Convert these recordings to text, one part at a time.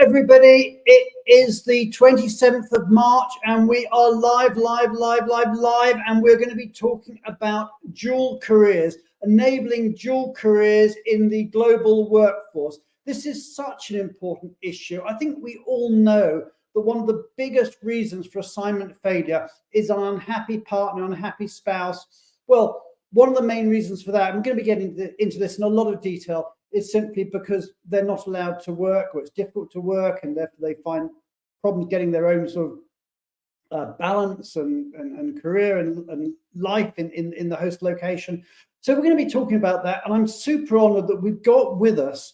everybody. It is the 27th of March and we are live, and we're going to be talking about dual careers, enabling dual careers in the global workforce. This is such an important issue. I think we all know that one of the biggest reasons for assignment failure is an unhappy partner, unhappy spouse. Well, one of the main reasons for that, I'm going to be getting into this in a lot of detail, is simply because they're not allowed to work, or it's difficult to work, and therefore they find problems getting their own sort of balance and career and life in the host location. So we're going to be talking about that, and I'm super honored that we've got with us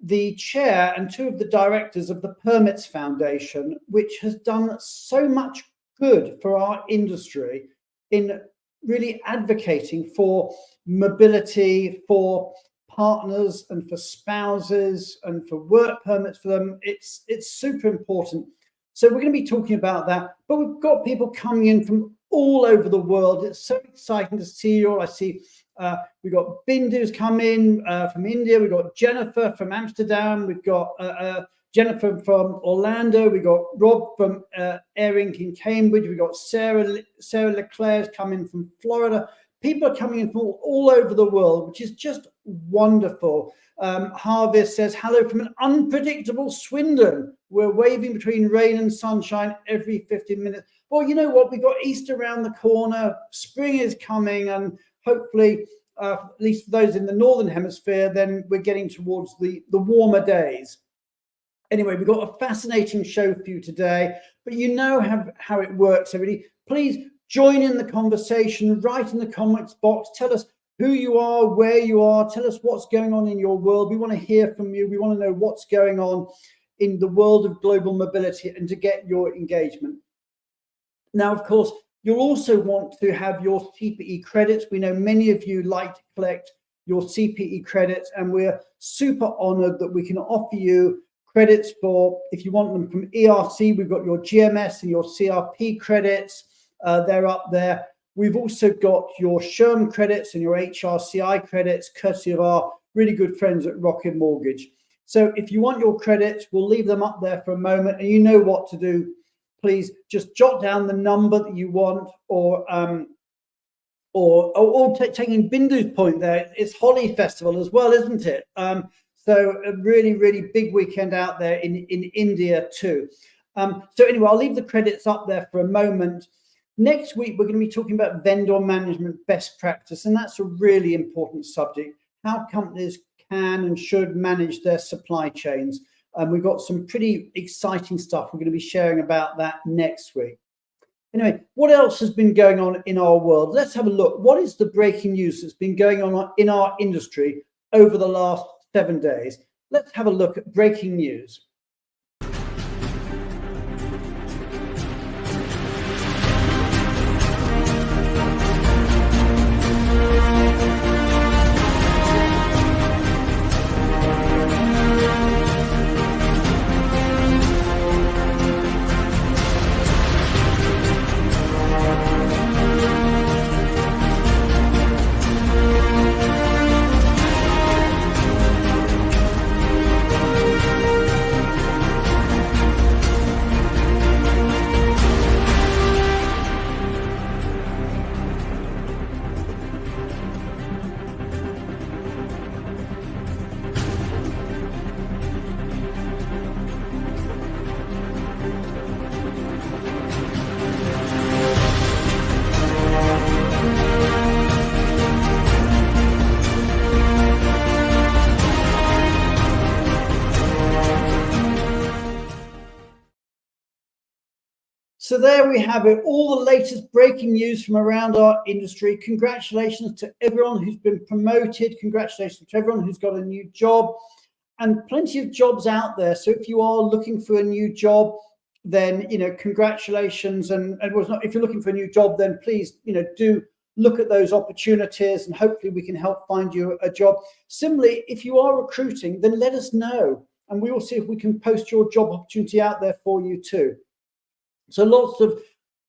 the chair and two of the directors of the Permits Foundation, which has done so much good for our industry in really advocating for mobility, for partners and for spouses and for work permits for them. It's super important. So we're going to be talking about that, but we've got people coming in from all over the world. It's so exciting to see you all. I see we've got Bindu's come in from India. We've got Jennifer from Amsterdam. We've got Jennifer from Orlando. We've got Rob from Air Inc. in Cambridge. We've got Sarah Leclerc's coming from Florida. People are coming in from all over the world, which is just wonderful. Harvey says, hello from an unpredictable Swindon. We're waving between rain and sunshine every 15 minutes. Well, you know what? We've got Easter around the corner. Spring is coming, and hopefully, at least for those in the Northern Hemisphere, then we're getting towards the warmer days. Anyway, we've got a fascinating show for you today, but you know how it works, everybody. Please join in the conversation, write in the comments box, tell us who you are, where you are, tell us what's going on in your world. We want to hear from you. We want to know what's going on in the world of global mobility and to get your engagement. Now, of course, you'll also want to have your CPE credits. We know many of you like to collect your CPE credits, and we're super honored that we can offer you credits for, if you want them from ERC, we've got your GMS and your CRP credits. They're up there. We've also got your SHRM credits and your HRCI credits, courtesy of our really good friends at Rocket Mortgage. So if you want your credits, we'll leave them up there for a moment, and you know what to do. Please just jot down the number that you want, or taking Bindu's point there, it's Holi Festival as well, isn't it? So a really, really big weekend out there in India too. So anyway, I'll leave the credits up there for a moment. Next week, we're going to be talking about vendor management best practice, and that's a really important subject, how companies can and should manage their supply chains. And we've got some pretty exciting stuff we're going to be sharing about that next week. Anyway, what else has been going on in our world? Let's have a look. What is the breaking news that's been going on in our industry over the last 7 days? Let's have a look at breaking news. So there we have it, all the latest breaking news from around our industry. Congratulations to everyone who's been promoted. Congratulations to everyone who's got a new job, and plenty of jobs out there. So if you are looking for a new job, then, you know, congratulations. And if you're looking for a new job, then please, you know, do look at those opportunities, and hopefully we can help find you a job. Similarly, if you are recruiting, then let us know, and we will see if we can post your job opportunity out there for you too. So lots of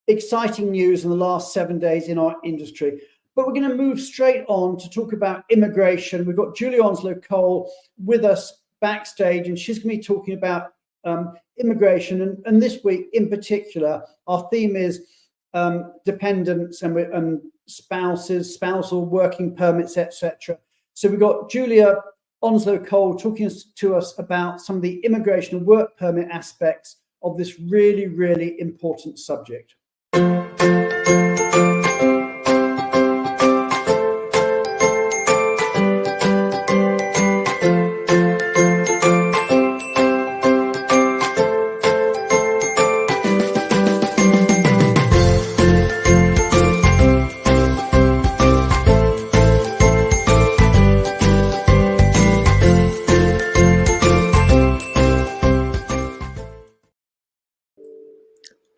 exciting news in the last 7 days in our industry. But we're going to move straight on to talk about immigration. We've got Julie Onslow-Cole with us backstage, and she's going to be talking about immigration. And this week in particular, our theme is dependents and spouses, spousal working permits, etc. So we've got Julia Onslow-Cole talking to us about some of the immigration and work permit aspects of this really, really important subject.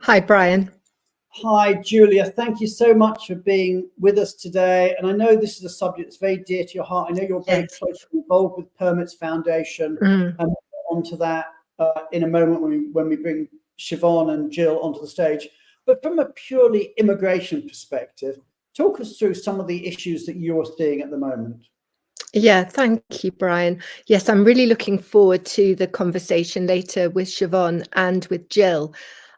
Hi, Brian. Hi, Julia. Thank you so much for being with us today. And I know this is a subject that's very dear to your heart. I know you're very closely involved with Permits Foundation, and we'll get onto that in a moment when we bring Siobhan and Gill onto the stage. But from a purely immigration perspective, talk us through some of the issues that you're seeing at the moment. Yeah, thank you, Brian. Yes, I'm really looking forward to the conversation later with Siobhan and with Gill.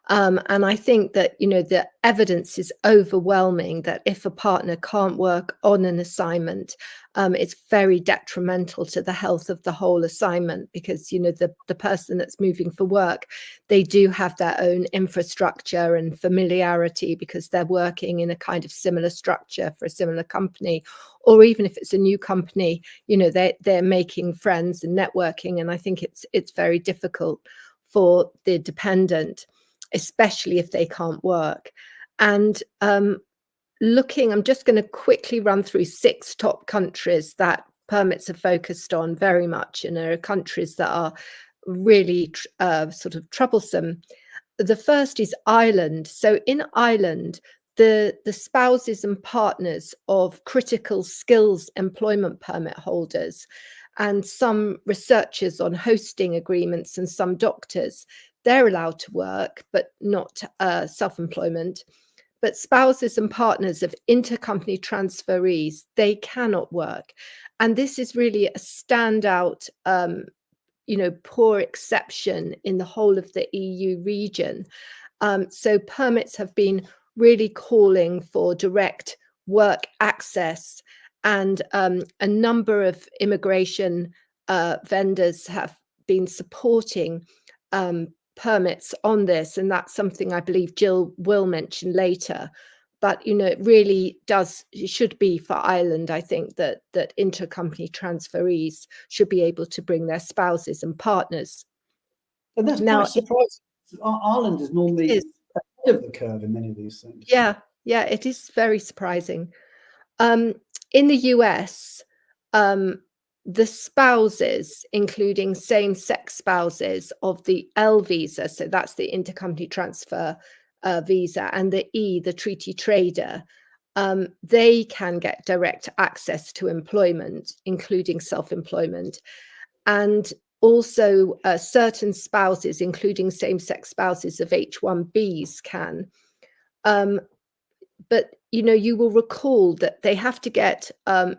And I think that, you know, the evidence is overwhelming that if a partner can't work on an assignment, it's very detrimental to the health of the whole assignment, because, you know, the person that's moving for work, they do have their own infrastructure and familiarity because they're working in a kind of similar structure for a similar company. Or even if it's a new company, you know, they're making friends and networking. And I think it's very difficult for the dependent, especially if they can't work. And I'm just going to quickly run through 6 top countries that permits are focused on very much, and there are countries that are really sort of troublesome. The first is Ireland. So in Ireland, the spouses and partners of critical skills employment permit holders and some researchers on hosting agreements and some doctors, they're allowed to work, but not self-employment. But spouses and partners of intercompany transferees, they cannot work. And this is really a standout, you know, poor exception in the whole of the EU region. So permits have been really calling for direct work access, and a number of immigration vendors have been supporting permits on this, and that's something I believe Gill will mention later. But, you know, it should be for Ireland, I think, that intercompany transferees should be able to bring their spouses and partners. And that's quite surprising. Ireland is normally ahead of the curve in many of these things. Yeah, it is very surprising. In the US, the spouses, including same-sex spouses of the L visa, so that's the intercompany transfer visa, and the E, the treaty trader, they can get direct access to employment, including self-employment. And also certain spouses, including same-sex spouses of H-1Bs, can. But, you know, you will recall that they have to get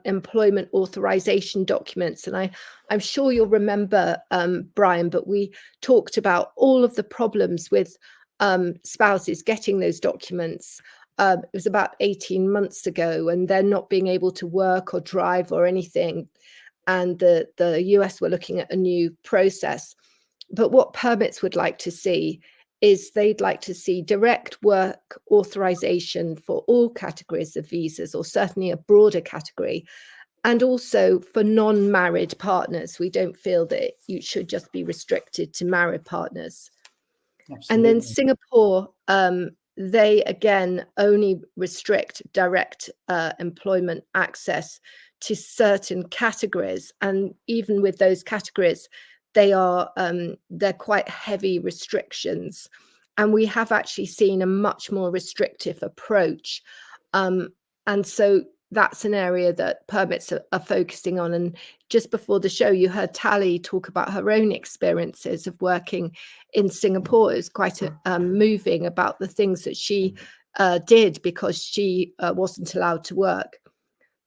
employment authorization documents. And I'm sure you'll remember, Brian, but we talked about all of the problems with spouses getting those documents. It was about 18 months ago, and they're not being able to work or drive or anything. And the US were looking at a new process. But what permits would like to see is they'd like to see direct work authorization for all categories of visas, or certainly a broader category. And also for non-married partners, we don't feel that you should just be restricted to married partners. Absolutely. And then Singapore, they again only restrict direct employment access to certain categories. And even with those categories, they're quite heavy restrictions, and we have actually seen a much more restrictive approach, and so that's an area that permits are focusing on. And just before the show, you heard Tally talk about her own experiences of working in Singapore. It was quite moving about the things that she did because she wasn't allowed to work.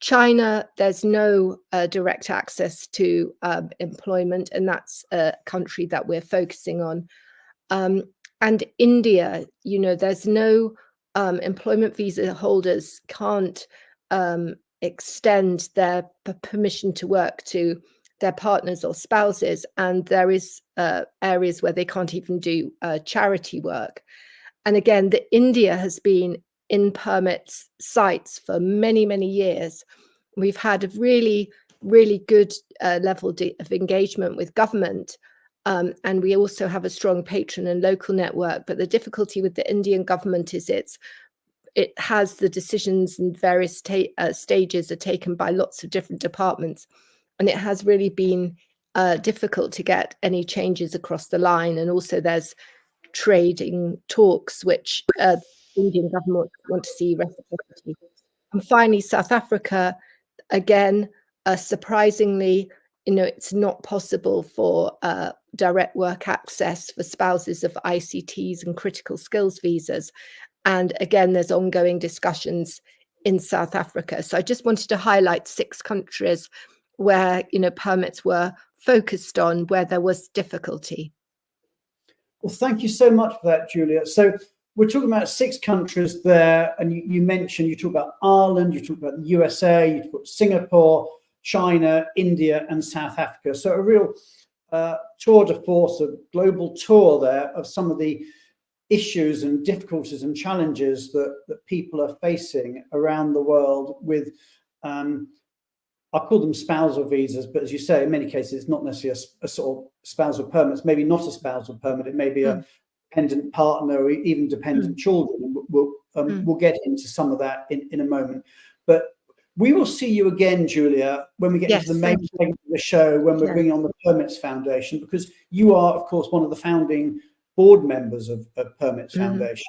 China, there's no direct access to employment, and that's a country that we're focusing on. And India, there's no employment visa holders can't extend their permission to work to their partners or spouses, and there is areas where they can't even do charity work. And again, India has been in permits sites for many, many years. We've had a really, really good level of engagement with government. And we also have a strong patron and local network. But the difficulty with the Indian government is it has the decisions and various stages are taken by lots of different departments. And it has really been difficult to get any changes across the line. And also there's trading talks, which the Indian government want to see reciprocity. And finally, South Africa, again, surprisingly, it's not possible for direct work access for spouses of ICTs and critical skills visas. And again, there's ongoing discussions in South Africa. So I just wanted to highlight 6 countries where, permits were focused on, where there was difficulty. Well, thank you so much for that, Julia. So we're talking about 6 countries there, and you talk about Ireland, you talk about the USA, you talk about Singapore, China, India, and South Africa. So a real tour de force, a global tour there of some of the issues and difficulties and challenges that people are facing around the world with, I call them spousal visas, but as you say, in many cases, it's not necessarily a sort of spousal permit. It's maybe not a spousal permit. It may be a dependent partner or even dependent children. And we'll get into some of that in a moment. But we will see you again, Julia, when we get into the main segment of the show, when we're bringing on the Permits Foundation, because you are, of course, one of the founding board members of Permits Foundation.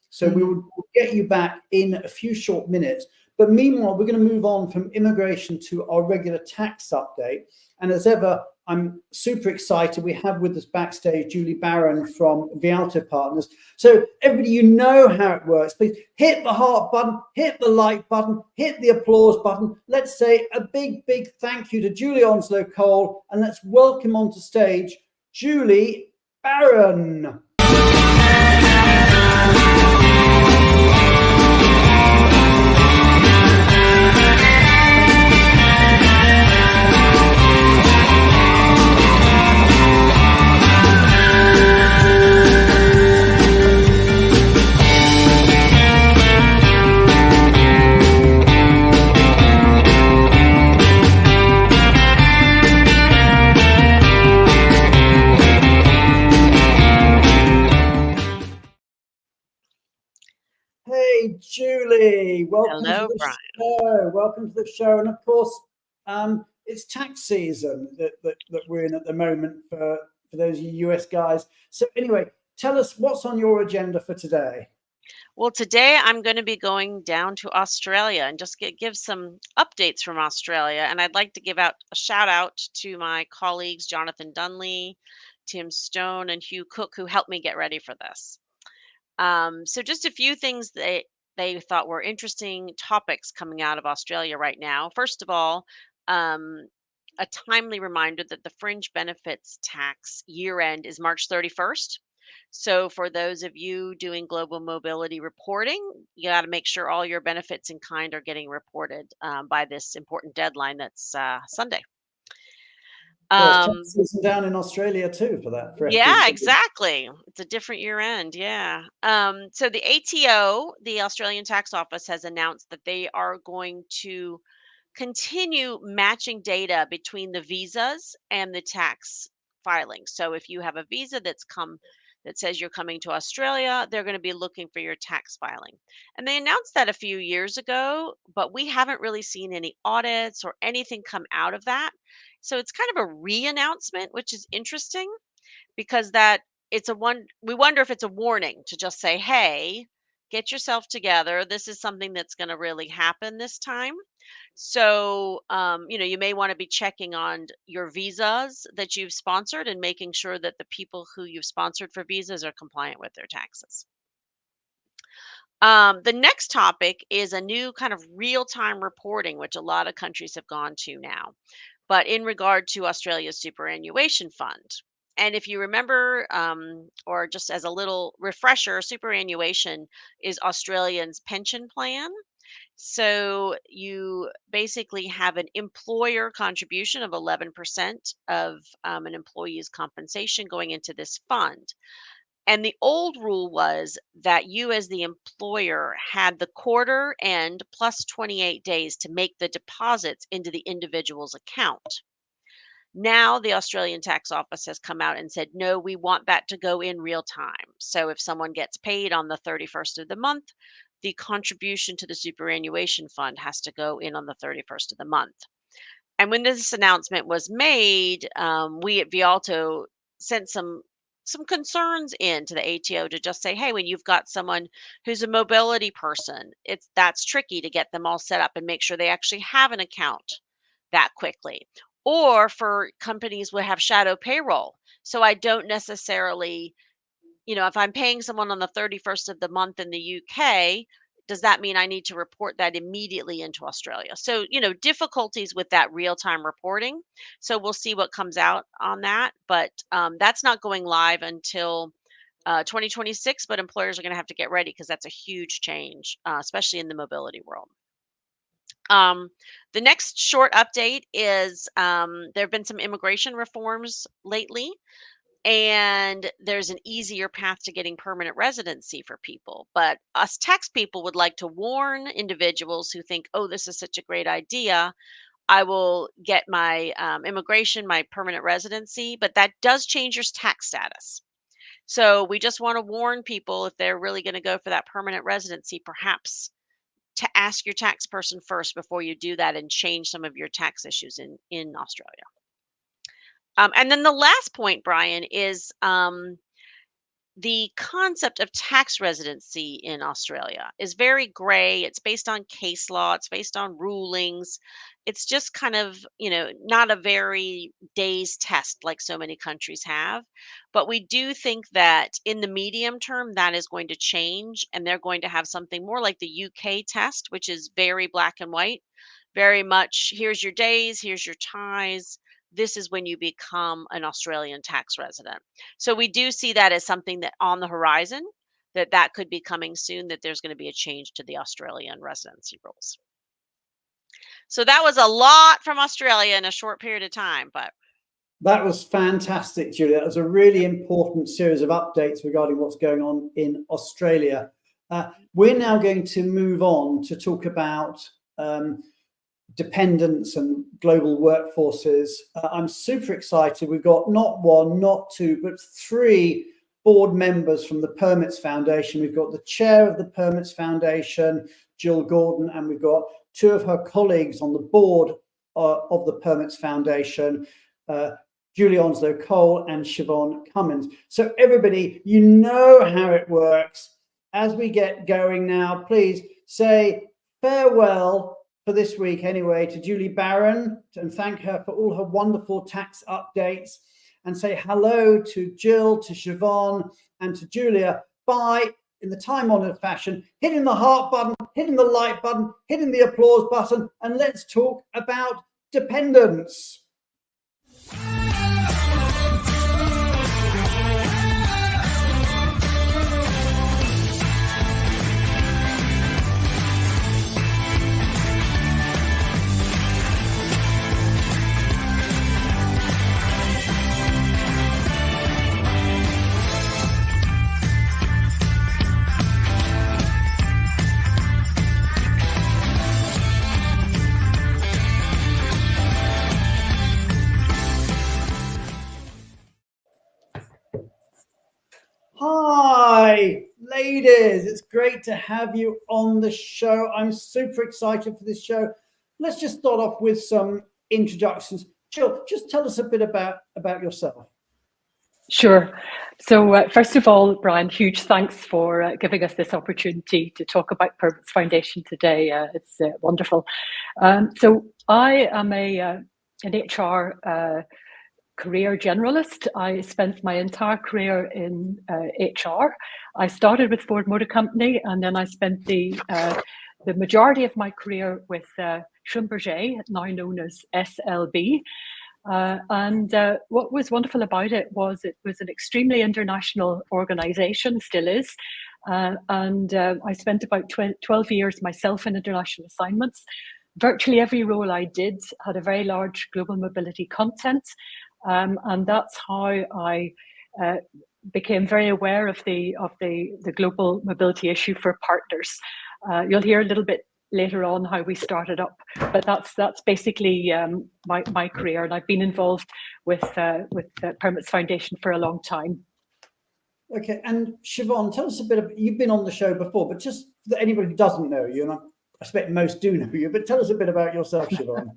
So we will get you back in a few short minutes. But meanwhile, we're going to move on from immigration to our regular tax update. And as ever, I'm super excited. We have with us backstage Julie Barron from Vialto Partners. So everybody, you know how it works. Please hit the heart button, hit the like button, hit the applause button. Let's say a big, big thank you to Julie Onslow-Cole, and let's welcome onto stage Julie Barron. Hey, Julie, welcome to the show. Welcome to the show. And of course, it's tax season that we're in at the moment for those US guys. So anyway, tell us what's on your agenda for today. Well, today I'm going to be going down to Australia and just give some updates from Australia. And I'd like to give out a shout out to my colleagues, Jonathan Dunley, Tim Stone, and Hugh Cook, who helped me get ready for this. So just a few things they thought were interesting topics coming out of Australia right now. First of all, a timely reminder that the fringe benefits tax year end is March 31st. So for those of you doing global mobility reporting, you got to make sure all your benefits in kind are getting reported by this important deadline that's Sunday. Tax down in Australia too for that. Yeah, exactly. It's a different year end. Yeah. So the ATO, the Australian Tax Office, has announced that they are going to continue matching data between the visas and the tax filing. So if you have a visa that says you're coming to Australia, they're going to be looking for your tax filing. And they announced that a few years ago, but we haven't really seen any audits or anything come out of that. So it's kind of a re-announcement, which is interesting because we wonder if it's a warning to just say, hey, get yourself together. This is something that's going to really happen this time. So, you may want to be checking on your visas that you've sponsored and making sure that the people who you've sponsored for visas are compliant with their taxes. The next topic is a new kind of real-time reporting, which a lot of countries have gone to now, but in regard to Australia's superannuation fund. And if you remember, or just as a little refresher, superannuation is Australians' pension plan. So you basically have an employer contribution of 11% of an employee's compensation going into this fund. And the old rule was that you, as the employer, had the quarter end plus 28 days to make the deposits into the individual's account. Now, the Australian Tax Office has come out and said, no, we want that to go in real time. So if someone gets paid on the 31st of the month, the contribution to the superannuation fund has to go in on the 31st of the month. And when this announcement was made, we at Vialto sent some concerns in to the ATO to just say, hey, when you've got someone who's a mobility person, that's tricky to get them all set up and make sure they actually have an account that quickly. Or for companies would have shadow payroll. So I don't necessarily, if I'm paying someone on the 31st of the month in the UK, does that mean I need to report that immediately into Australia? So, difficulties with that real-time reporting. So we'll see what comes out on that. But that's not going live until 2026, but employers are going to have to get ready because that's a huge change, especially in the mobility world. The next short update is there have been some immigration reforms lately, and there's an easier path to getting permanent residency for people. But us tax people would like to warn individuals who think, oh, this is such a great idea. I will get my immigration, my permanent residency, but that does change your tax status. So we just want to warn people if they're really going to go for that permanent residency, perhaps to ask your tax person first before you do that and change some of your tax issues in Australia. And then the last point, Brian, is the concept of tax residency in Australia is very gray. It's based on case law, it's based on rulings. It's just kind of, not a very days test like so many countries have. But we do think that in the medium term, that is going to change, and they're going to have something more like the UK test, which is very black and white, very much here's your days, here's your ties. This is when you become an Australian tax resident. So we do see that as something that on the horizon, that could be coming soon, that there's going to be a change to the Australian residency rules. So that was a lot from Australia in a short period of time, but that was fantastic, Julia. That was a really important series of updates regarding what's going on in Australia. We're now going to move on to talk about dependents and global workforces. I'm super excited. We've got not one, not two, but three board members from the Permits Foundation. We've got the chair of the Permits Foundation, Gill Gordon, and we've got two of her colleagues on the board of the Permits Foundation, Julie Onslow-Cole and Siobhan Cummins. So everybody, you know how it works. As we get going now, please say farewell for this week anyway to Julie Barron and thank her for all her wonderful tax updates, and say hello to Jill, to Siobhan and to Julia by, in the time-honored fashion, hitting the heart button, hitting the like button, hitting the applause button, and let's talk about dependents. Hi, ladies. It's great to have you on the show. I'm super excited for this show. Let's just start off with some introductions. Jill, just tell us a bit about yourself. Sure. So first of all, Brian, huge thanks for giving us this opportunity to talk about Permits Foundation today. It's wonderful. So I am an HR career generalist. I spent my entire career in HR. I started with Ford Motor Company, and then I spent the majority of my career with Schlumberger, now known as SLB. And what was wonderful about it was an extremely international organization, still is. And I spent about 12 years myself in international assignments. Virtually every role I did had a very large global mobility content. And that's how I became very aware of the global mobility issue for partners. You'll hear a little bit later on how we started up, but that's basically my career, and I've been involved with the Permits Foundation for a long time. Okay, and Siobhan, tell us a bit. You've been on the show before, but just for anybody who doesn't know you, and I expect most do know you, but tell us a bit about yourself, Siobhan.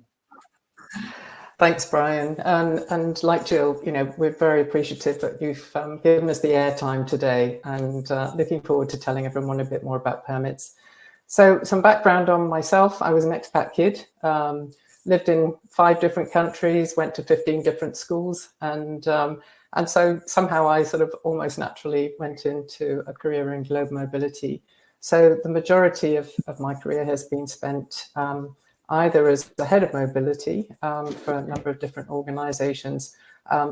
Thanks, Brian. And like Gill, we're very appreciative that you've given us the airtime today, and looking forward to telling everyone a bit more about permits. So some background on myself. I was an expat kid, lived in 5 different countries, went to 15 different schools, and so somehow I sort of almost naturally went into a career in global mobility. So the majority of my career has been spent either as the head of mobility for a number of different organizations,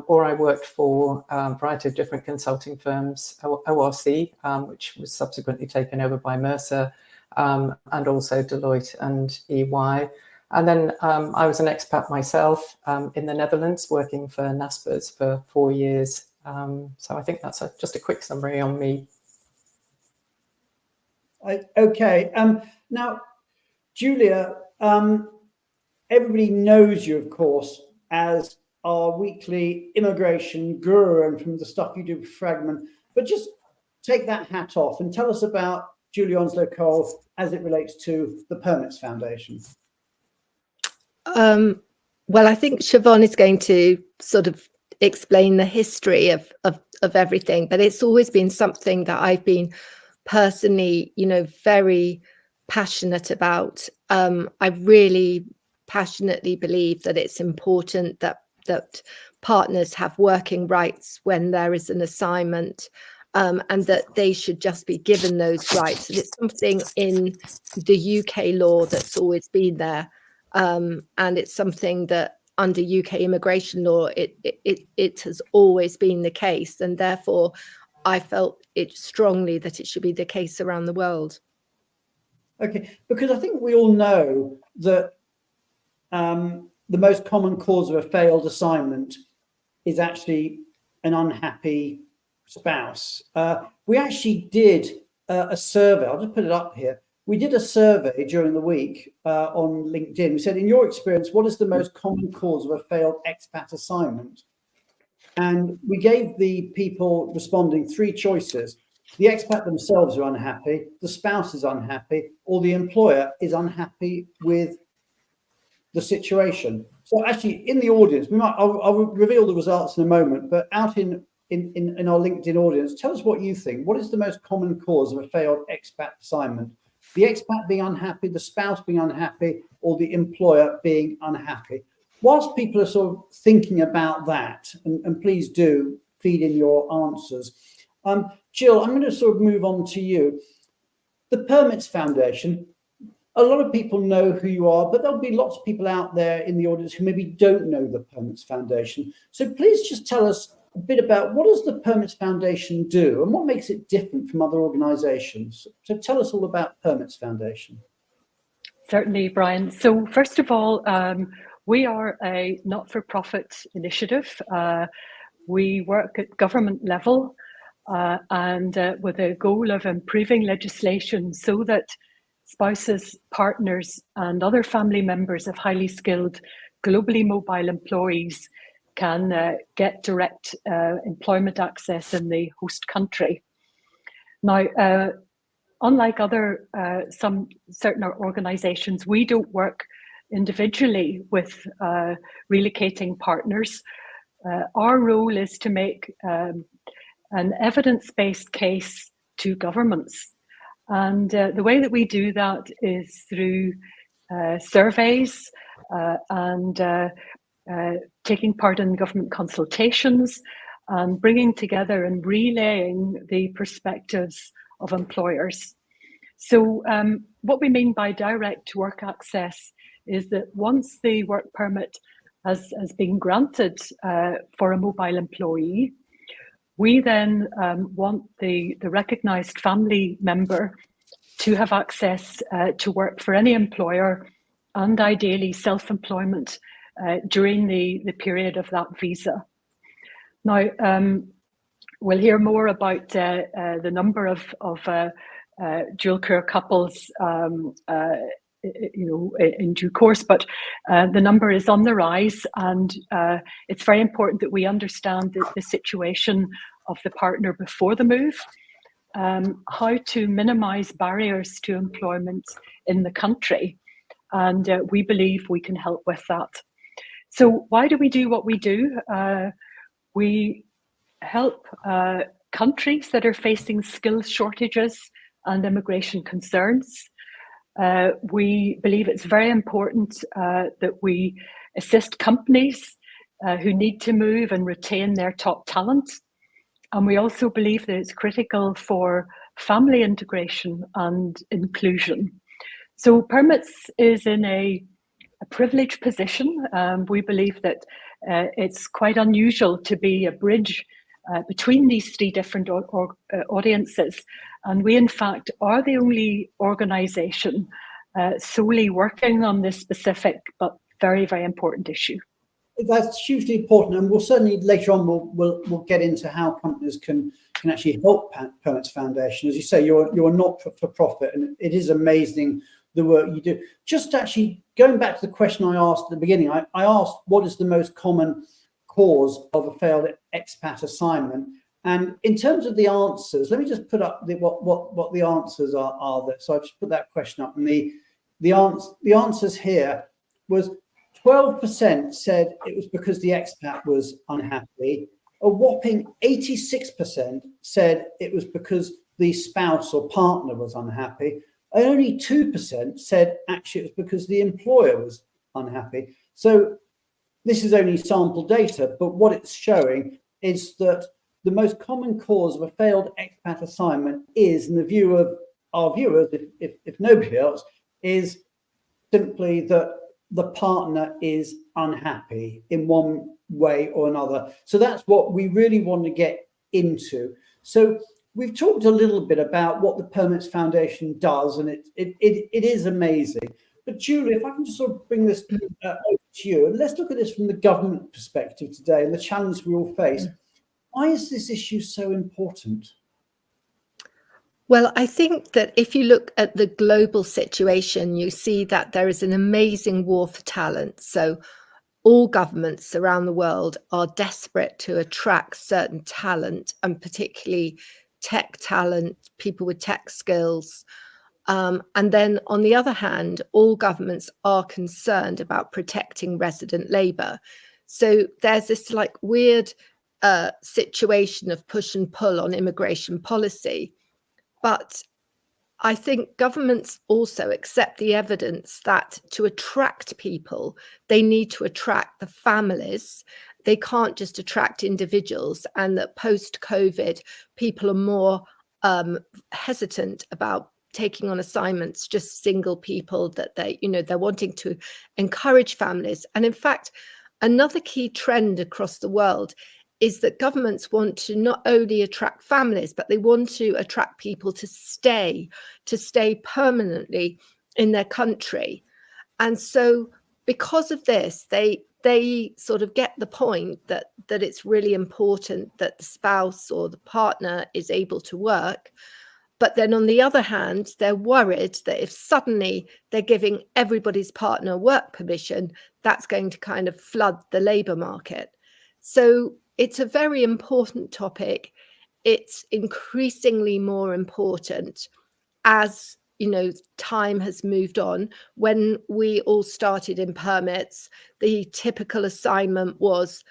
or I worked for a variety of different consulting firms, ORC, which was subsequently taken over by Mercer, and also Deloitte and EY. And then I was an expat myself in the Netherlands, working for Naspers for 4 years. So I think that's just a quick summary on me. Okay. Now, Julia, everybody knows you, of course, as our weekly immigration guru, and from the stuff you do with Fragment. But just take that hat off and tell us about Julia Onslow-Cole as it relates to the Permits Foundation. Well, I think Siobhan is going to sort of explain the history of everything, but it's always been something that I've been personally, very passionate about. I really passionately believe that it's important that partners have working rights when there is an assignment, and that they should just be given those rights. And it's something in the UK law that's always been there. And it's something that under UK immigration law, it has always been the case. And therefore, I felt it strongly that it should be the case around the world. Okay, because I think we all know that the most common cause of a failed assignment is actually an unhappy spouse. We actually did a survey. I'll just put it up here. We did a survey during the week on LinkedIn. We said, in your experience, what is the most common cause of a failed expat assignment? And we gave the people responding 3 choices. The expat themselves are unhappy, the spouse is unhappy, or the employer is unhappy with the situation. So actually, in the audience, I'll reveal the results in a moment, but out in our LinkedIn audience, tell us what you think. What is the most common cause of a failed expat assignment? The expat being unhappy, the spouse being unhappy, or the employer being unhappy? Whilst people are sort of thinking about that, and please do feed in your answers. Gill, I'm going to sort of move on to you. The Permits Foundation, a lot of people know who you are, but there'll be lots of people out there in the audience who maybe don't know the Permits Foundation. So please just tell us a bit about what does the Permits Foundation do and what makes it different from other organisations? So tell us all about Permits Foundation. Certainly, Brian. So first of all, we are a not-for-profit initiative. We work at government level and with a goal of improving legislation so that spouses, partners, and other family members of highly skilled, globally mobile employees can get direct employment access in the host country. Now, unlike other some certain organisations, we don't work individually with relocating partners. Our role is to make an evidence-based case to governments. And the way that we do that is through surveys and taking part in government consultations, and bringing together and relaying the perspectives of employers. So what we mean by direct work access is that once the work permit has been granted for a mobile employee, we then want the recognised family member to have access to work for any employer, and ideally self-employment during the period of that visa. Now, we'll hear more about the number of dual career couples in due course, but the number is on the rise, and it's very important that we understand the situation of the partner before the move, how to minimise barriers to employment in the country, and we believe we can help with that. So why do we do what we do? We help countries that are facing skills shortages and immigration concerns. We believe it's very important that we assist companies who need to move and retain their top talent. And we also believe that it's critical for family integration and inclusion. So Permits is in a privileged position. We believe that it's quite unusual to be a bridge between these three different audiences. And we, in fact, are the only organisation solely working on this specific but very, very important issue. That's hugely important, and we'll certainly later on we'll get into how companies can actually help Permits Foundation. As you say, you're not for profit, and it is amazing the work you do. Just actually going back to the question I asked at the beginning, I asked what is the most common cause of a failed expat assignment, and in terms of the answers, let me just put up what the answers are there. So I just put that question up, and the answers here was 12% said it was because the expat was unhappy. A whopping 86% said it was because the spouse or partner was unhappy. And only 2% said actually it was because the employer was unhappy. So this is only sample data, but what it's showing is that the most common cause of a failed expat assignment is, in the view of our viewers, if nobody else, is simply that the partner is unhappy in one way or another. So that's what we really want to get into. So we've talked a little bit about what the Permits Foundation does, and it is amazing. But Julie, if I can just sort of bring this over to you, and let's look at this from the government perspective today and the challenge we all face. Why is this issue so important? Well, I think that if you look at the global situation, you see that there is an amazing war for talent. So all governments around the world are desperate to attract certain talent, and particularly tech talent, people with tech skills. And then on the other hand, all governments are concerned about protecting resident labour. So there's this like weird situation of push and pull on immigration policy. But I think governments also accept the evidence that to attract people, they need to attract the families. They can't just attract individuals, and that post-COVID, people are more hesitant about taking on assignments, just single people, that they're wanting to encourage families. And in fact, another key trend across the world is that governments want to not only attract families, but they want to attract people to stay permanently in their country. And so because of this, they sort of get the point that it's really important that the spouse or the partner is able to work. But then on the other hand, they're worried that if suddenly they're giving everybody's partner work permission, that's going to kind of flood the labour market. So it's a very important topic. It's increasingly more important as, time has moved on. When we all started in Permits, the typical assignment was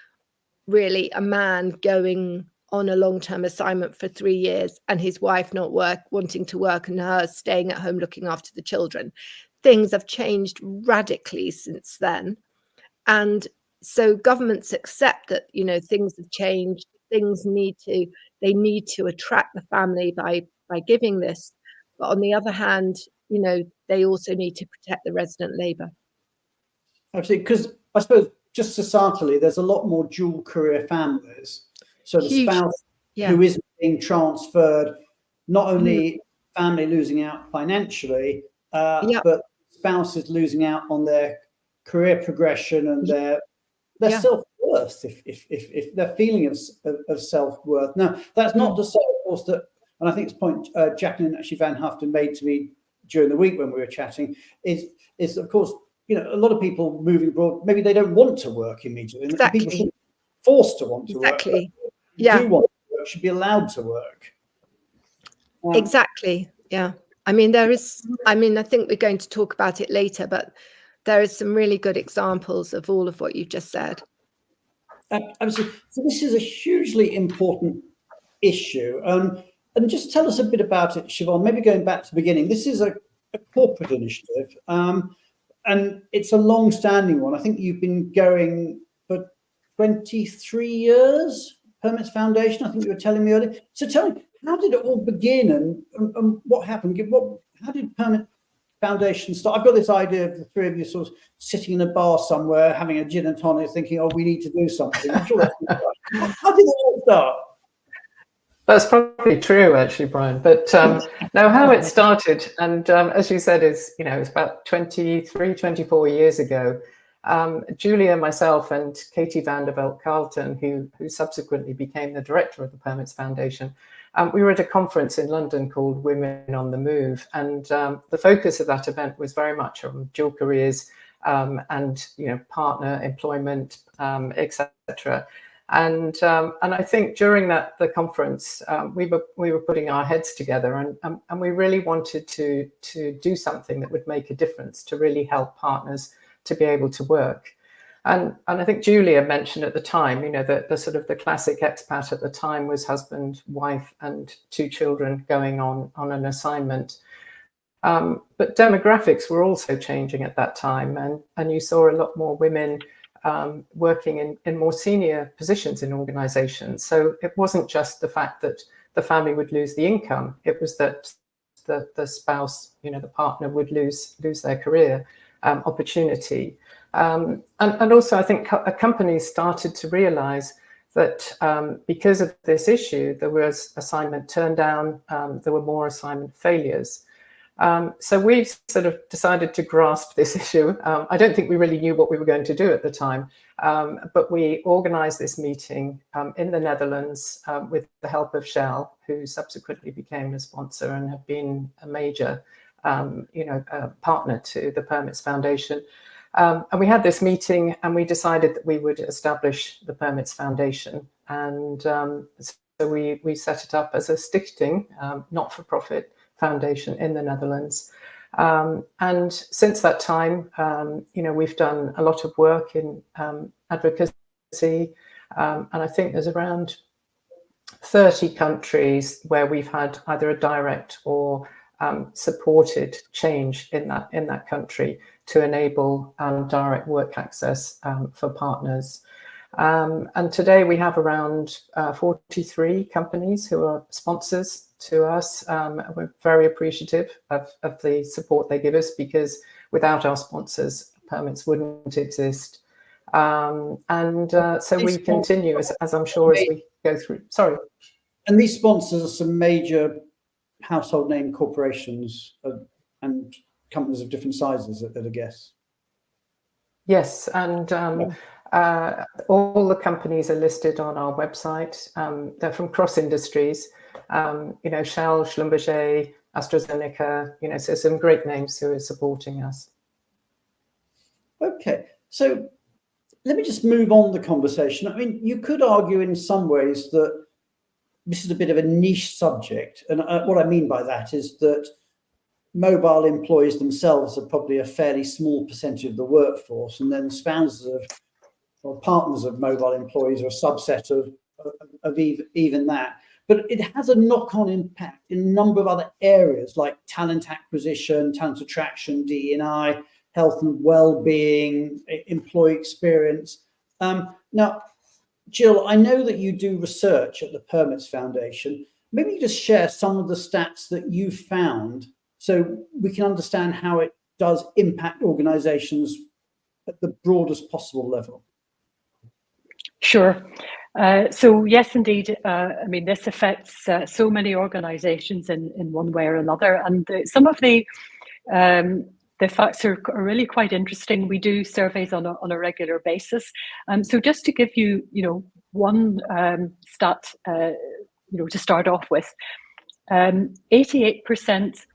really a man going on a long-term assignment for 3 years and his wife not wanting to work and her staying at home looking after the children. Things have changed radically since then. And so governments accept that, you know, things have changed, they need to attract the family by giving this. But on the other hand, you know, they also need to protect the resident labour. Absolutely, because I suppose just societally, there's a lot more dual career families. So the spouse who isn't being transferred, not only family losing out financially, but spouse is losing out on their career progression and their self-worth, if their feeling of self-worth. Now, that's not to say, of course, that, and I think it's a point Jacqueline actually Van Haften made to me during the week when we were chatting, is of course, you know, a lot of people moving abroad, maybe they don't want to work immediately. Exactly. People shouldn't be forced to want to work. Exactly. Do want to work, should be allowed to work. Exactly. Yeah. I mean, I think we're going to talk about it later, but there is some really good examples of all of what you've just said. Absolutely. So this is a hugely important issue. And just tell us a bit about it, Siobhan, maybe going back to the beginning. This is a corporate initiative, and it's a long-standing one. I think you've been going for 23 years, Permits Foundation, I think you were telling me earlier. So tell me, how did it all begin and what happened? How did Permit Foundation start? I've got this idea of the three of you sort of sitting in a bar somewhere, having a gin and tonic, thinking, oh, we need to do something. I'm sure that's right. How did it all start? That's probably true, actually, Brian. But now how it started, and as you said, is, you know, it's about 23, 24 years ago. Julia, myself, and Katie van der Veld-Carlton, who subsequently became the director of the Permits Foundation, we were at a conference in London called Women on the Move, and the focus of that event was very much on dual careers and, you know, partner employment, etc. And I think during the conference, we were putting our heads together, and we really wanted to do something that would make a difference, to really help partners to be able to work. And I think Julia mentioned at the time, you know, the sort of the classic expat at the time was husband, wife, and 2 children going on an assignment. But demographics were also changing at that time, and you saw a lot more women working in more senior positions in organizations. So it wasn't just the fact that the family would lose the income, it was that the spouse, you know, the partner would lose their career opportunity. And also, I think companies started to realize that because of this issue, there was assignment turn down, there were more assignment failures. So we sort of decided to grasp this issue. I don't think we really knew what we were going to do at the time, but we organized this meeting in the Netherlands with the help of Shell, who subsequently became a sponsor and have been a major partner to the Permits Foundation. And we had this meeting and we decided that we would establish the Permits Foundation. And so we set it up as a stichting, not-for-profit foundation in the Netherlands. And since that time, we've done a lot of work in advocacy. And I think there's around 30 countries where we've had either a direct or supported change in that country to enable direct work access for partners. And today we have around 43 companies who are sponsors to us. We're very appreciative of the support they give us, because without our sponsors, permits wouldn't exist. So we continue, as I'm sure, as we go through. Sorry. And these sponsors are some major household name corporations and companies of different sizes, I guess. Yes, and all the companies are listed on our website. They're from cross industries, Shell, Schlumberger, AstraZeneca, so some great names who are supporting us. Okay, so let me just move on the conversation. I mean, you could argue in some ways that this is a bit of a niche subject. And what I mean by that is that mobile employees themselves are probably a fairly small percentage of the workforce, and then spouses of or partners of mobile employees are a subset of even that. But it has a knock-on impact in a number of other areas like talent acquisition, talent attraction, DE&I, health and well-being, employee experience. Now, Gill, I know that you do research at the Permits Foundation. Maybe you just share some of the stats that you found so we can understand how it does impact organisations at the broadest possible level. Sure. So yes, indeed. I mean, this affects so many organisations in one way or another, and some of the facts are really quite interesting. We do surveys on a regular basis. So just to give you, one stat, to start off with, 88%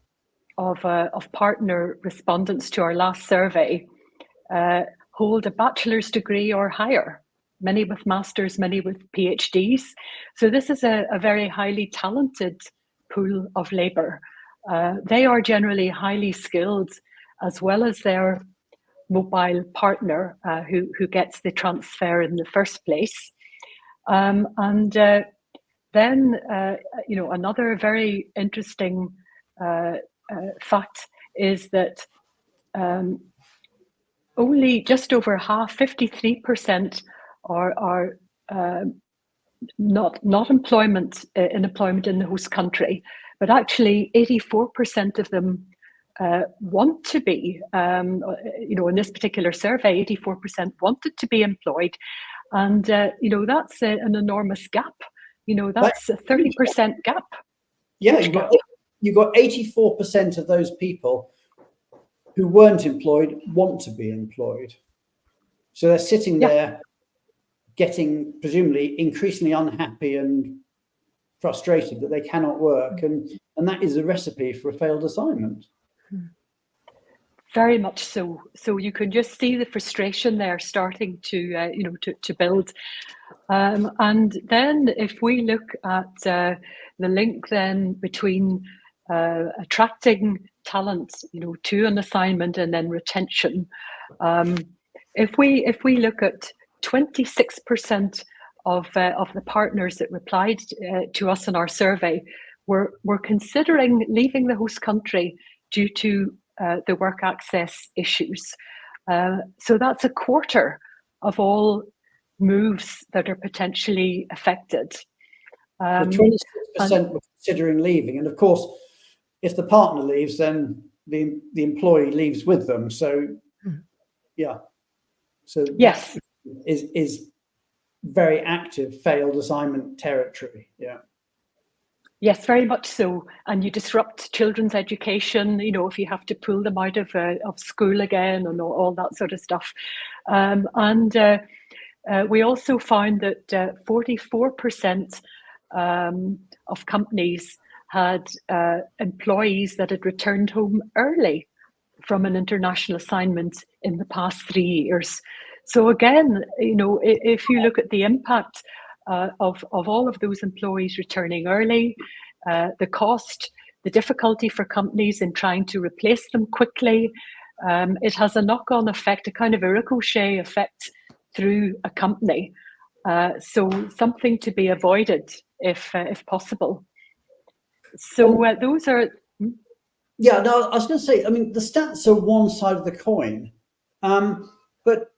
of partner respondents to our last survey hold a bachelor's degree or higher. Many with masters, many with PhDs. So this is a very highly talented pool of labour. They are generally highly skilled, as well as their mobile partner who gets the transfer in the first place. Then, another very interesting fact is that only just over half, 53%, are not employment in the host country, but actually 84% of them want to be. In this particular survey, 84% wanted to be employed, and that's an enormous gap. That's a 30% gap. Yeah, you've got 84% of those people who weren't employed want to be employed. So they're sitting there getting presumably increasingly unhappy and frustrated that they cannot work. And that is a recipe for a failed assignment. Very much so. So you can just see the frustration there starting to build. And then if we look at the link then between attracting talent, to an assignment and then retention, if we look at 26% of the partners that replied to us in our survey were considering leaving the host country due to the work access issues. So that's a quarter of all moves that are potentially affected. 26% were considering leaving, and of course, if the partner leaves, then the employee leaves with them. So, yes, is very active failed assignment territory. Yeah. Yes, very much so. And you disrupt children's education, if you have to pull them out of school again and all that sort of stuff. We also found that 44% of companies had employees that had returned home early from an international assignment in the past 3 years. So again, if you look at the impact of all of those employees returning early, the cost, the difficulty for companies in trying to replace them quickly, it has a knock-on effect, a kind of a ricochet effect through a company. So something to be avoided if possible. So those are... Yeah, no, I was going to say, I mean, the stats are one side of the coin, but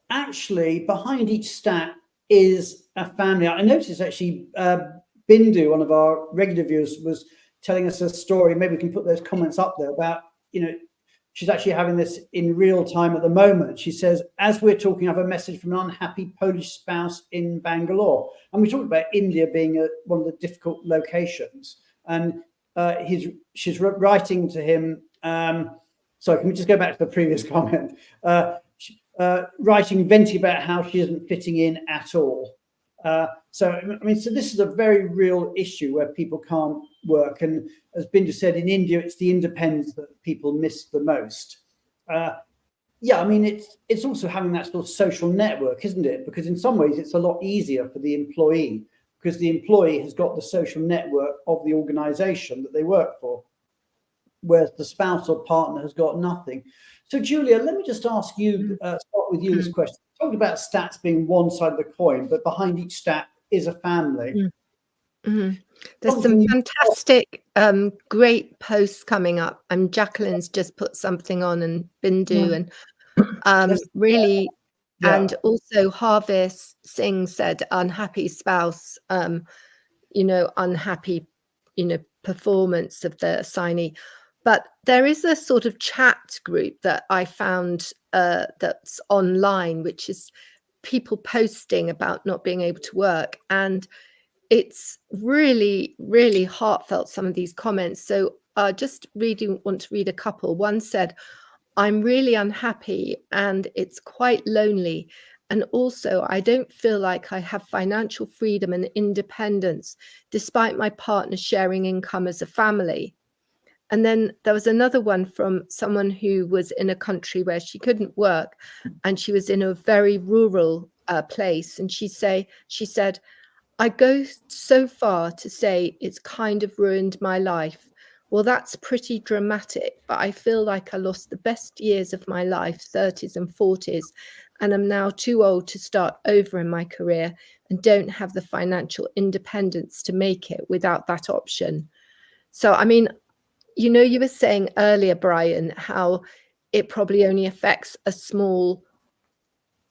actually behind each stat is a family. I noticed actually Bindu, one of our regular viewers, was telling us a story. Maybe we can put those comments up there about, she's actually having this in real time at the moment. She says, as we're talking, I have a message from an unhappy Polish spouse in Bangalore. And we talked about India being one of the difficult locations. And she's writing to him. Sorry, can we just go back to the previous comment? Venting about how she isn't fitting in at all. So this is a very real issue where people can't work. And as Bindu said, in India, it's the independence that people miss the most. It's also having that sort of social network, isn't it? Because in some ways, it's a lot easier for the employee because the employee has got the social network of the organization that they work for, whereas the spouse or partner has got nothing. So, Julia, let me just ask you, start with you this question. Talking about stats being one side of the coin, but behind each stat is a family. There's some fantastic, great posts coming up. And Jacqueline's just put something on, and Bindu, and really Yeah. And also Harvis Singh said unhappy spouse, unhappy, performance of the assignee. But there is a sort of chat group that I found that's online, which is people posting about not being able to work. And it's really, really heartfelt, some of these comments. So just want to read a couple. One said, "I'm really unhappy and it's quite lonely. And also, I don't feel like I have financial freedom and independence, despite my partner sharing income as a family." And then there was another one from someone who was in a country where she couldn't work, and she was in a very rural place. And she said, "I go so far to say it's kind of ruined my life. Well, that's pretty dramatic, but I feel like I lost the best years of my life, 30s and 40s, and I'm now too old to start over in my career and don't have the financial independence to make it without that option." So, I mean, you were saying earlier, Brian, how it probably only affects a small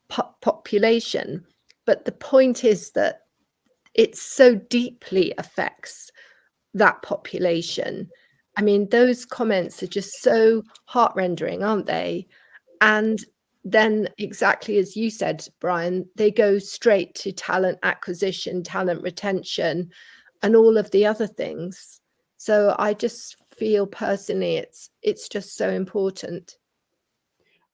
population. But the point is that it so deeply affects that population. I mean, those comments are just so heart-rending, aren't they? And then, exactly as you said, Brian, they go straight to talent acquisition, talent retention, and all of the other things. So I just feel personally it's just so important.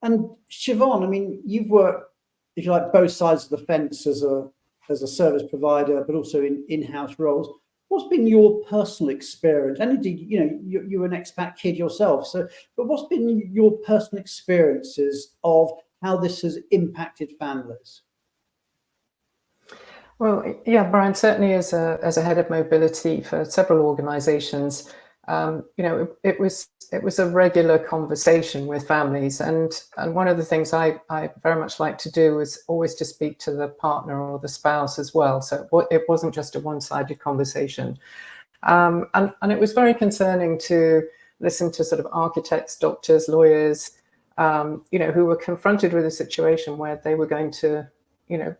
And Siobhan, I mean, you've worked, if you like, both sides of the fence as a service provider, but also in-house roles. What's been your personal experience? And indeed, you're an expat kid yourself. But what's been your personal experiences of how this has impacted families? Well, yeah, Brian, certainly as a head of mobility for several organisations, it was a regular conversation with families, and one of the things I very much like to do is always to speak to the partner or the spouse as well. So it wasn't just a one-sided conversation, and it was very concerning to listen to sort of architects, doctors, lawyers, who were confronted with a situation where they were going to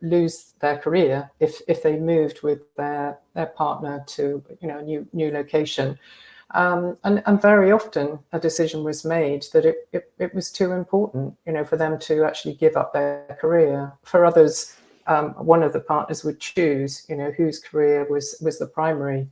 lose their career if they moved with their partner to a new location. And very often a decision was made that it was too important, for them to actually give up their career. For others, one of the partners would choose, whose career was the primary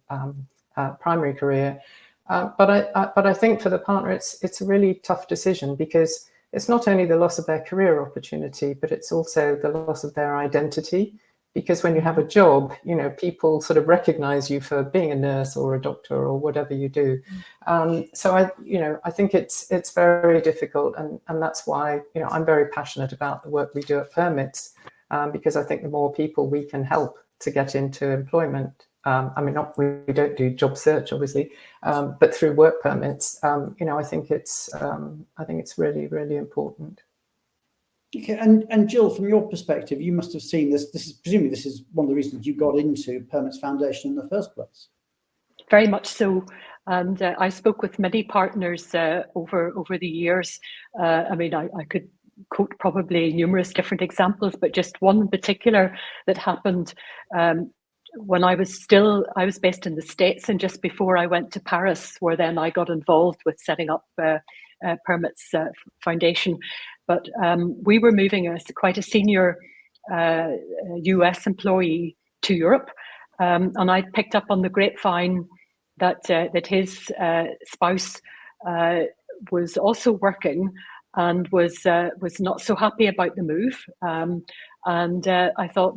career. But I think for the partner, it's a really tough decision, because it's not only the loss of their career opportunity, but it's also the loss of their identity. Because when you have a job, people sort of recognize you for being a nurse or a doctor or whatever you do. So I think it's very difficult, and that's why I'm very passionate about the work we do at Permits, because I think the more people we can help to get into employment. We don't do job search, obviously, but through work permits, I think it's really, really important. Okay, and Gill, from your perspective, you must have seen this. Presumably this is one of the reasons you got into Permits Foundation in the first place. Very much so. And I spoke with many partners over the years. I could quote probably numerous different examples, but just one in particular that happened when I was based in the States, and just before I went to Paris, where then I got involved with setting up Permits Foundation. But we were moving as quite a senior US employee to Europe, and I picked up on the grapevine that his spouse was also working and was not so happy about the move. And I thought,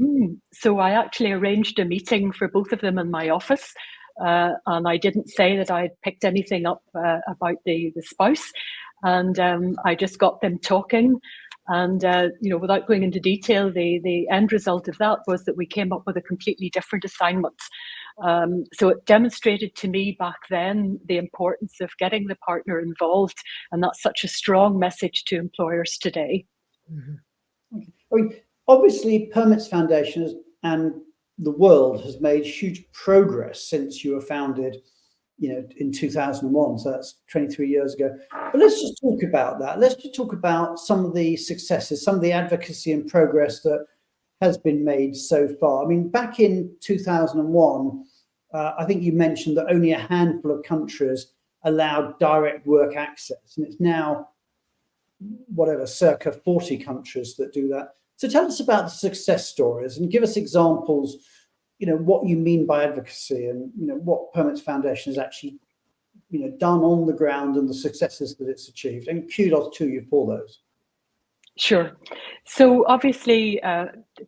so I actually arranged a meeting for both of them in my office. And I didn't say that I had picked anything up about the spouse. And I just got them talking. And, without going into detail, the end result of that was that we came up with a completely different assignment. So it demonstrated to me back then the importance of getting the partner involved. And that's such a strong message to employers today. Mm-hmm. Okay. I mean, obviously, Permits Foundation and the world has made huge progress since you were founded in 2001. So that's 23 years ago. But let's just talk about that. Let's just talk about some of the successes, some of the advocacy and progress that has been made so far. I mean, back in 2001, I think you mentioned that only a handful of countries allowed direct work access, and it's now circa 40 countries that do that. So tell us about the success stories and give us examples, what you mean by advocacy and, what Permits Foundation has actually, done on the ground and the successes that it's achieved. And kudos to you for those. Sure. So obviously,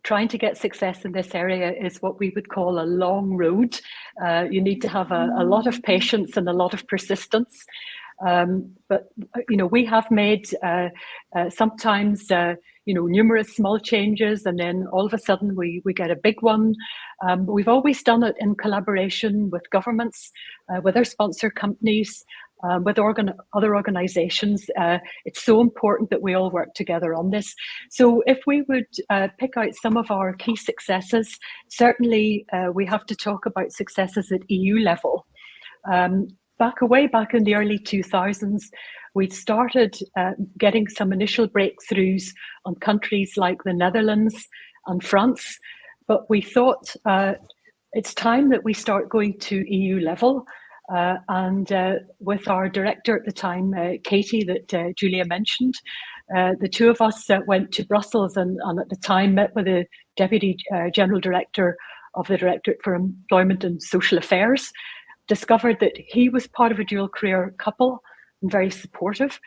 trying to get success in this area is what we would call a long road. You need to have a lot of patience and a lot of persistence. But we have made sometimes numerous small changes, and then all of a sudden we get a big one. We've always done it in collaboration with governments, with our sponsor companies, with other organizations. It's so important that we all work together on this. So if we would pick out some of our key successes, certainly we have to talk about successes at EU level. Way back in the early 2000s, we started getting some initial breakthroughs on countries like the Netherlands and France, but we thought it's time that we start going to EU level. And with our director at the time, Katie, that Julia mentioned, the two of us went to Brussels and at the time met with the Deputy General Director of the Directorate for Employment and Social Affairs, discovered that he was part of a dual career couple and very supportive.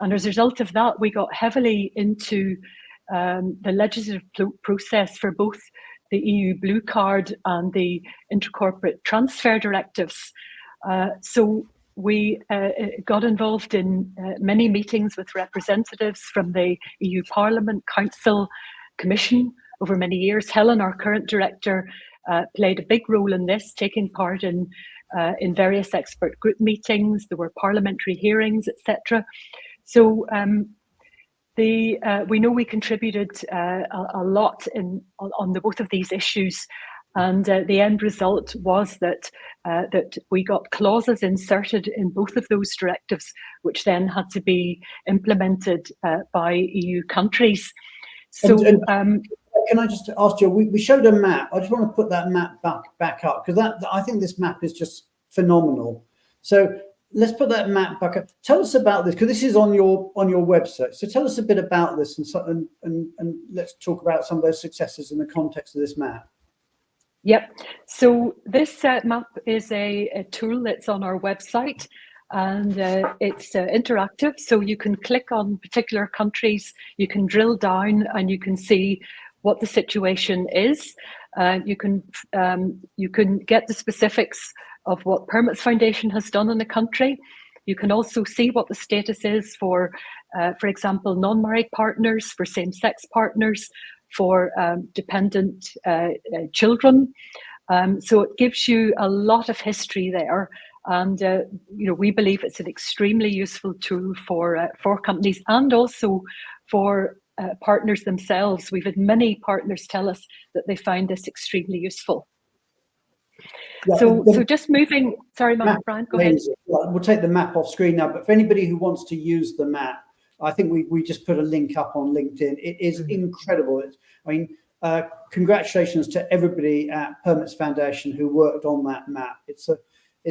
And as a result of that, we got heavily into the legislative process for both the EU Blue Card and the Intercorporate Transfer Directives. So we got involved in many meetings with representatives from the EU Parliament, Council, Commission over many years. Helen, our current director, played a big role in this, taking part in various expert group meetings. There were parliamentary hearings, etc. So we know we contributed a lot on both of these issues. And the end result was that we got clauses inserted in both of those directives, which then had to be implemented by EU countries. So, can I just ask you? We showed a map. I just want to put that map back up because I think this map is just phenomenal. So let's put that map back up. Tell us about this because this is on your website. So tell us a bit about this and let's talk about some of those successes in the context of this map. Yep. So this map is a tool that's on our website, and it's interactive. So you can click on particular countries, you can drill down, and you can see what the situation is. You can get the specifics of what Permits Foundation has done in a country. You can also see what the status is for example, non-married partners, for same-sex partners, for dependent children. So it gives you a lot of history there. And we believe it's an extremely useful tool for companies and also for partners themselves. We've had many partners tell us that they find this extremely useful. Yeah, so just moving, sorry, Brian, go ahead. We'll take the map off screen now, but for anybody who wants to use the map, I think we just put a link up on LinkedIn. It is incredible. Congratulations to everybody at Permits Foundation who worked on that map. It's a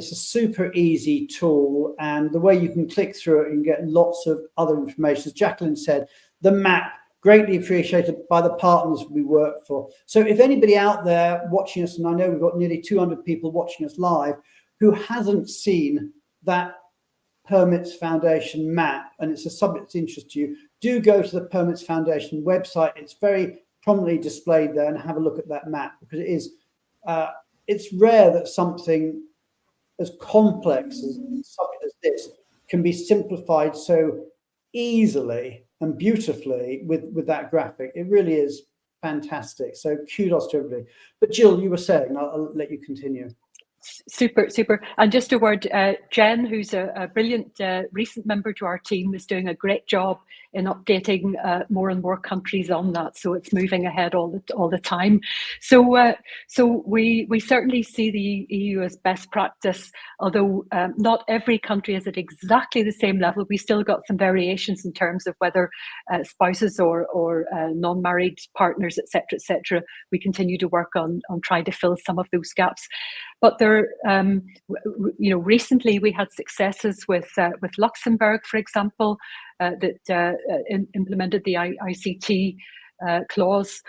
super easy tool, and the way you can click through it and get lots of other information. As Jacqueline said, the map greatly appreciated by the partners we work for. So if anybody out there watching us, and I know we've got nearly 200 people watching us live, who hasn't seen that Permits Foundation map, and it's a subject that's interest to you, do go to the Permits Foundation website. It's very prominently displayed there, and have a look at that map, because it is it's rare that something as complex as something as this can be simplified so easily and beautifully with that graphic. It really is fantastic. So kudos to everybody. But Jill, you were saying, I'll let you continue. Super. And just a word, Jen, who's a brilliant recent member to our team, is doing a great job updating more and more countries on that. So it's moving ahead all the time. So we certainly see the EU as best practice, although not every country is at exactly the same level. We still got some variations in terms of whether spouses or non-married partners, etc. We continue to work on trying to fill some of those gaps. But there, recently we had successes with Luxembourg, for example, that implemented the ICT clause.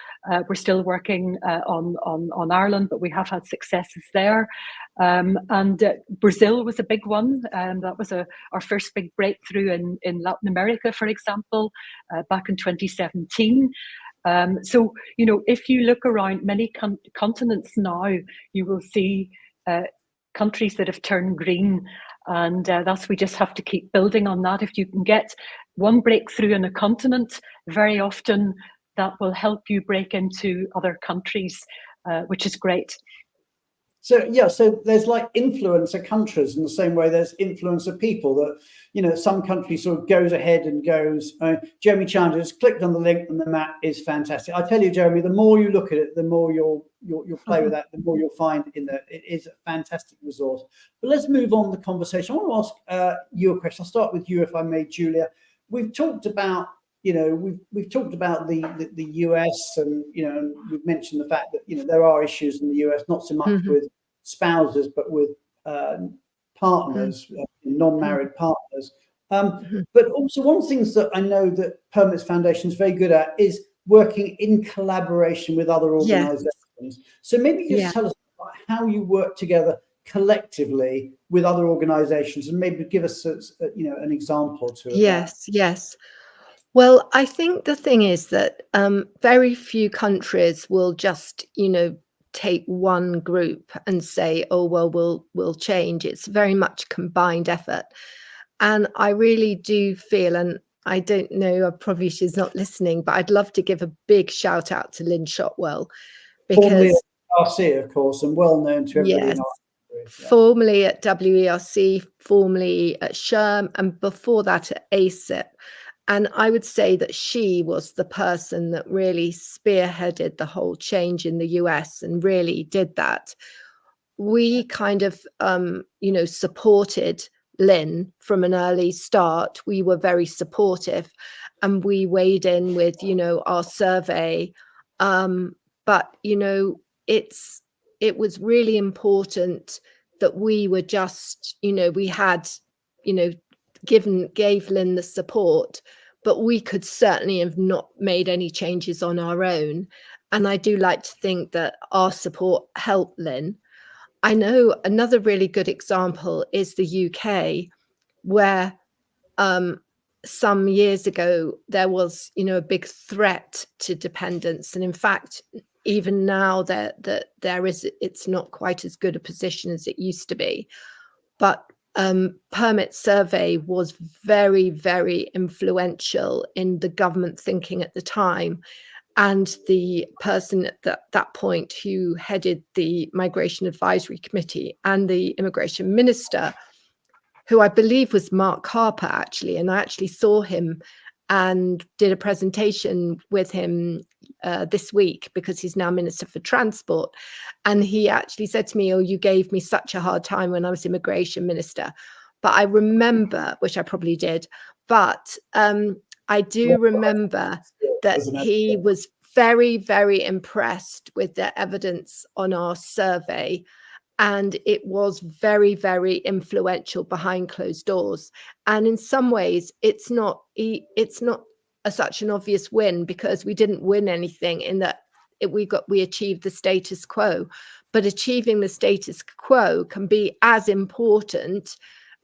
We're still working on Ireland, but we have had successes there. And Brazil was a big one. That was our first big breakthrough in Latin America, for example, back in 2017. So, if you look around many continents now, you will see countries that have turned green. And we just have to keep building on that. If you can get one breakthrough in a continent, very often that will help you break into other countries, which is great. So there's like influencer countries in the same way there's influencer people that, some countries sort of goes ahead and goes, Jeremy Chandler just clicked on the link and the map is fantastic. I tell you, Jeremy, the more you look at it, the more you'll play with that, the more you'll find in there. It is a fantastic resource. But let's move on the conversation. I want to ask you a question. I'll start with you, if I may, Julia. We've talked about we've talked about the US, and we've mentioned the fact that there are issues in the US, not so much with spouses, but with partners, non-married partners. But also, one of the things that I know that Permits Foundation is very good at is working in collaboration with other organisations. Yes. So maybe just tell us about how you work together collectively with other organisations, and maybe give us an example or two of that. Yes. Well, I think the thing is that very few countries will just, take one group and say, oh, well, we'll change. It's very much combined effort. And I really do feel, and I don't know, probably she's not listening, but I'd love to give a big shout out to Lynn Shotwell. Formerly at RC, of course, and well known to everybody. Yes. Formerly at WERC, formerly at SHRM, and before that at ACIP. And I would say that she was the person that really spearheaded the whole change in the US and really did that. We kind of, supported Lynn from an early start. We were very supportive and we weighed in with, our survey. But, it was really important that we were just, we had, gave Lynn the support, but we could certainly have not made any changes on our own. And I do like to think that our support helped Lynn. I know another really good example is the UK, where some years ago there was, a big threat to dependence. And in fact, even now it's not quite as good a position as it used to be. But Permit Survey was very, very influential in the government thinking at the time. And the person at that point who headed the Migration Advisory Committee and the Immigration Minister, who I believe was Mark Harper, actually, and I actually saw him and did a presentation with him this week because he's now Minister for Transport. And he actually said to me, oh, you gave me such a hard time when I was Immigration Minister. But I remember, which I probably did, but I do remember that he was very, very impressed with the evidence on our survey. And it was very, very influential behind closed doors. And in some ways, it's not such an obvious win, because we didn't win anything in that we achieved the status quo. But achieving the status quo can be as important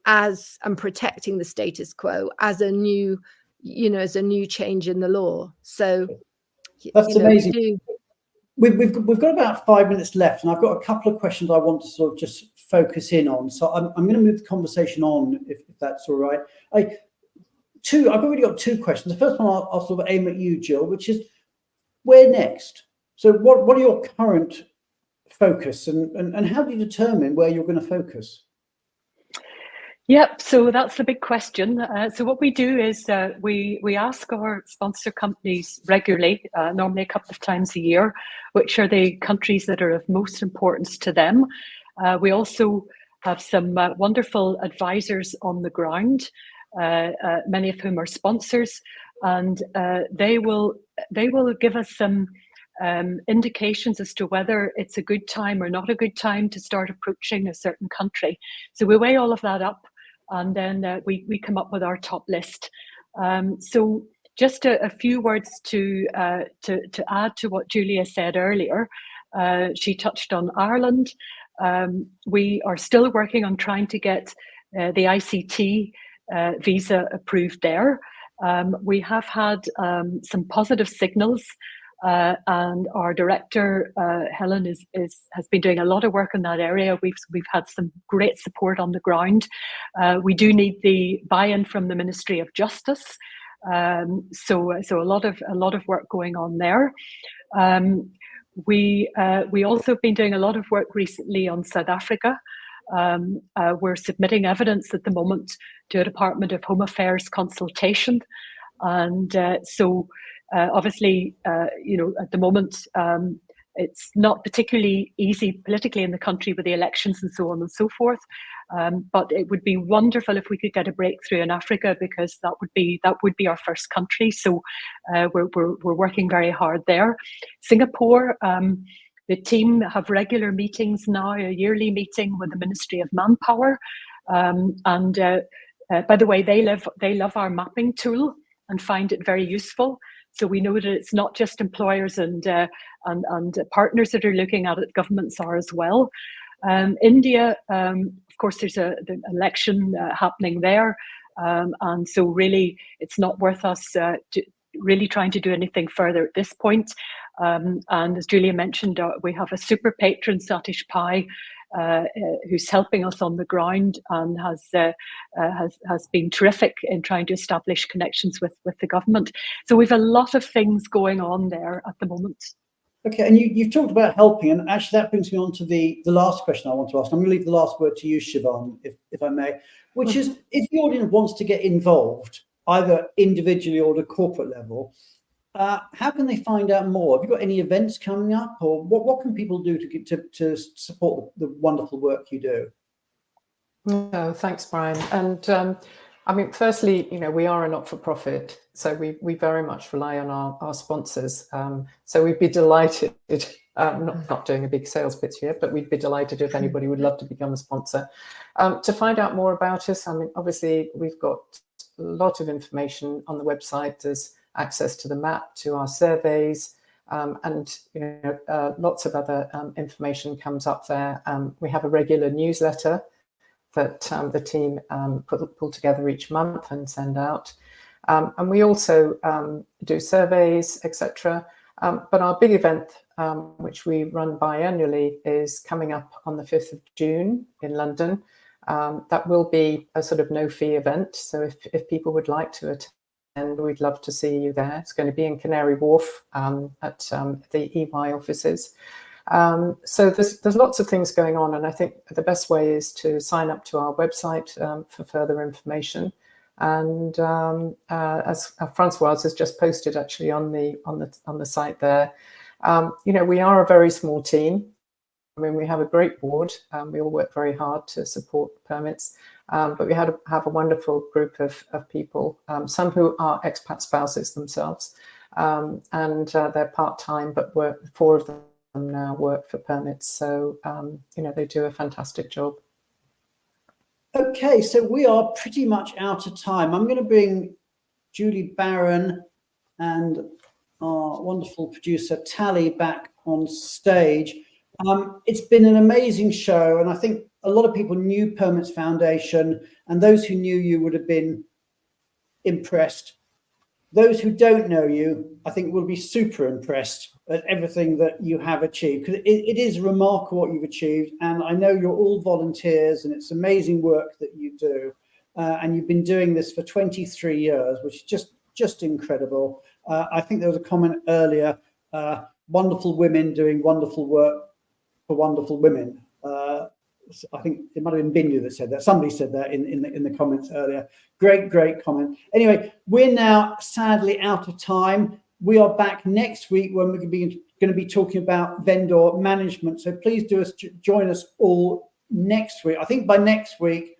as and protecting the status quo as a new change in the law. So that's amazing. We've got about 5 minutes left, and I've got a couple of questions I want to sort of just focus in on. So I'm going to move the conversation on, if that's all right. I've already got two questions. The first one I'll sort of aim at you, Gill, which is, where next? So what are your current focus, and how do you determine where you're going to focus? Yep, so that's the big question. So what we do is we ask our sponsor companies regularly, normally a couple of times a year, which are the countries that are of most importance to them. We also have some wonderful advisors on the ground, many of whom are sponsors, and they will give us some indications as to whether it's a good time or not a good time to start approaching a certain country. So we weigh all of that up, and then we come up with our top list. So just a few words to add to what Julia said earlier. She touched on Ireland. We are still working on trying to get the ICT visa approved there. We have had some positive signals, and our director Helen has been doing a lot of work in that area. We've had some great support on the ground. We do need the buy-in from the Ministry of Justice, so a lot of work going on there. We also have been doing a lot of work recently on South Africa. We're submitting evidence at the moment to a Department of Home Affairs consultation, and so obviously, at the moment, it's not particularly easy politically in the country with the elections and so on and so forth. But it would be wonderful if we could get a breakthrough in Africa, because that would be our first country. So we're working very hard there. Singapore, the team have regular meetings now, a yearly meeting with the Ministry of Manpower, and by the way, they love our mapping tool and find it very useful. So we know that it's not just employers and partners that are looking at it; governments are as well. India, of course, there's the election happening there, and so really, it's not worth us really trying to do anything further at this point. And as Julia mentioned, we have a super patron, Satish Pai, who's helping us on the ground and has been terrific in trying to establish connections with the government. So we've a lot of things going on there at the moment. Okay, and you've talked about helping, and actually that brings me on to the last question I want to ask. I'm going to leave the last word to you, Siobhan, if I may, which is, if the audience wants to get involved, either individually or at a corporate level, how can they find out more? Have you got any events coming up, or what can people do to support the wonderful work you do? No, thanks, Brian. And I mean, firstly, we are a not-for-profit, so we very much rely on our sponsors. So we'd be delighted, not doing a big sales pitch here, but we'd be delighted if anybody would love to become a sponsor. To find out more about us, I mean, obviously, we've got a lot of information on the website. There's access to the map, to our surveys, and lots of other information comes up there. We have a regular newsletter that the team pull together each month and send out. And we also do surveys, etc. But our big event, which we run biannually, is coming up on the 5th of June in London. That will be a sort of no-fee event. So if people would like to attend, we'd love to see you there. It's going to be in Canary Wharf at the EY offices. So there's lots of things going on, and I think the best way is to sign up to our website for further information. And as Francoise has just posted actually on the site there, we are a very small team. I mean, we have a great board. We all work very hard to support permits, but we have a wonderful group of people, some who are expat spouses themselves, and they're part-time, but 4 of them now work for permits. So, they do a fantastic job. Okay, so we are pretty much out of time. I'm going to bring Julie Barron and our wonderful producer Tally back on stage. It's been an amazing show, and I think a lot of people knew Permits Foundation, and those who knew you would have been impressed. Those who don't know you, I think, will be super impressed at everything that you have achieved, because it is remarkable what you've achieved. And I know you're all volunteers, and it's amazing work that you do. And you've been doing this for 23 years, which is just incredible. I think there was a comment earlier, wonderful women doing wonderful work for wonderful women. I think it might have been Bindu that said that. Somebody said that in the comments earlier. Great comment. Anyway, we're now sadly out of time. We are back next week when we're going to be talking about vendor management. So please join us all next week. I think by next week,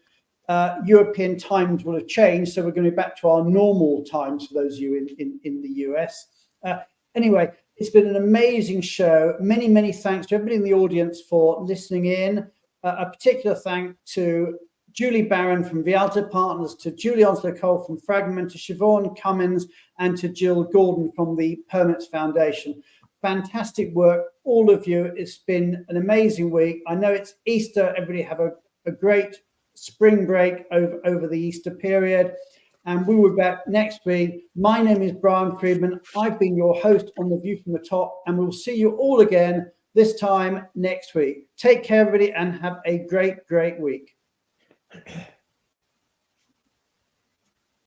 European times will have changed. So we're going to be back to our normal times for those of you in the US. Anyway, it's been an amazing show. Many thanks to everybody in the audience for listening in. A particular thank to Julie Barron from Vialta Partners, to Julie Onslow-Cole from Fragment, to Siobhan Cummins, and to Gill Gordon from the Permits Foundation. Fantastic work, all of you. It's been an amazing week. I know it's Easter. Everybody have a great spring break over the Easter period. And we will be back next week. My name is Brian Friedman. I've been your host on The View from the Top, and we'll see you all again this time next week. Take care, everybody, and have a great week.